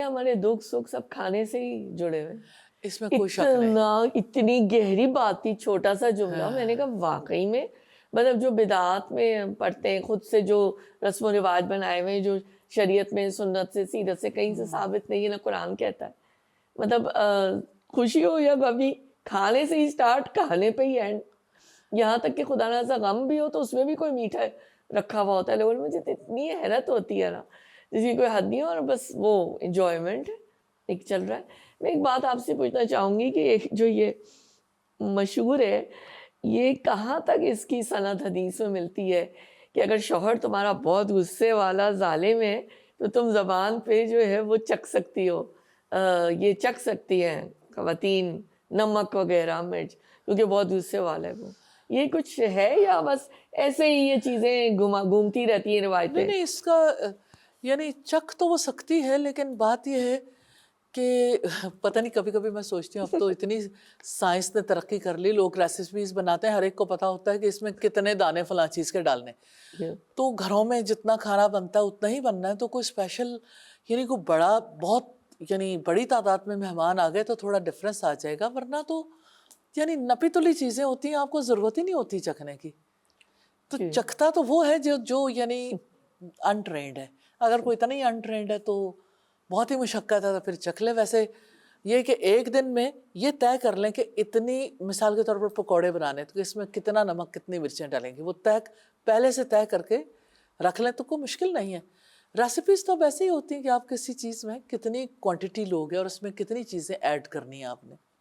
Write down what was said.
ہمارے دکھ سکھ سب کھانے سے ہی جڑے ہوئے. اس میں کوئی شک نہیں. اتنی گہری بات تھی, چھوٹا سا جملہ. میں نے کہا واقعی میں مطلب جو بدعات میں پڑھتے ہیں, خود سے جو رسم و رواج بنائے ہوئے, جو شریعت میں سنت سے سیرت سے کہیں سے ثابت نہیں ہے, نہ قرآن کہتا ہے. مطلب خوشی ہو یا غمی, کھانے سے ہی سٹارٹ, کھانے پہ ہی اینڈ. یہاں تک کہ خدا نہ غم بھی ہو تو اس میں بھی کوئی میٹھا رکھا ہوا ہوتا ہے. لوگوں مجھے اتنی حیرت ہوتی ہے نا, جس کی کوئی حد نہیں ہے, اور بس وہ انجوائمنٹ ہے ایک چل رہا ہے. میں ایک بات آپ سے پوچھنا چاہوں گی کہ جو یہ مشہور ہے, یہ کہاں تک اس کی سند حدیث میں ملتی ہے کہ اگر شوہر تمہارا بہت غصے والا ظالم ہے تو تم زبان پہ جو ہے وہ چکھ سکتی ہو, یہ چکھ سکتی ہیں خواتین نمک وغیرہ مرچ, کیونکہ بہت غصے والا ہے وہ. یہ کچھ ہے یا بس ایسے ہی یہ چیزیں گھومتی رہتی ہیں روایتیں؟ نہیں, اس کا یعنی چکھ تو وہ سکتی ہے, لیکن بات یہ ہے کہ پتہ نہیں, کبھی کبھی میں سوچتی ہوں اب تو اتنی سائنس نے ترقی کر لی, لوگ ریسیپیز بناتے ہیں, ہر ایک کو پتہ ہوتا ہے کہ اس میں کتنے دانے فلاں چیز کے ڈالنے, تو گھروں میں جتنا کھانا بنتا ہے اتنا ہی بننا ہے. تو کوئی اسپیشل یعنی کوئی بڑا بہت یعنی بڑی تعداد میں مہمان آ گئے تو تھوڑا ڈفرینس آ جائے گا, ورنہ تو یعنی نپی تلی چیزیں ہوتی ہیں, آپ کو ضرورت ہی نہیں ہوتی چکھنے کی. تو چکھتا تو وہ ہے جو یعنی انٹرینڈ ہے. اگر کوئی اتنا ہی انٹرینڈ ہے تو بہت ہی مشقت ہے, تو پھر چکھ لے. ویسے یہ کہ ایک دن میں یہ طے کر لیں کہ اتنی, مثال کے طور پر پکوڑے بنانے تو اس میں کتنا نمک کتنی مرچیں ڈالیں گے, وہ پہلے سے طے کر کے رکھ لیں تو کوئی مشکل نہیں ہے. ریسیپیز تو اب ایسے ہی ہوتی ہیں کہ آپ کسی چیز میں کتنی کوانٹٹی لوگ ہیں اور اس میں کتنی چیزیں ایڈ کرنی ہیں آپ نے.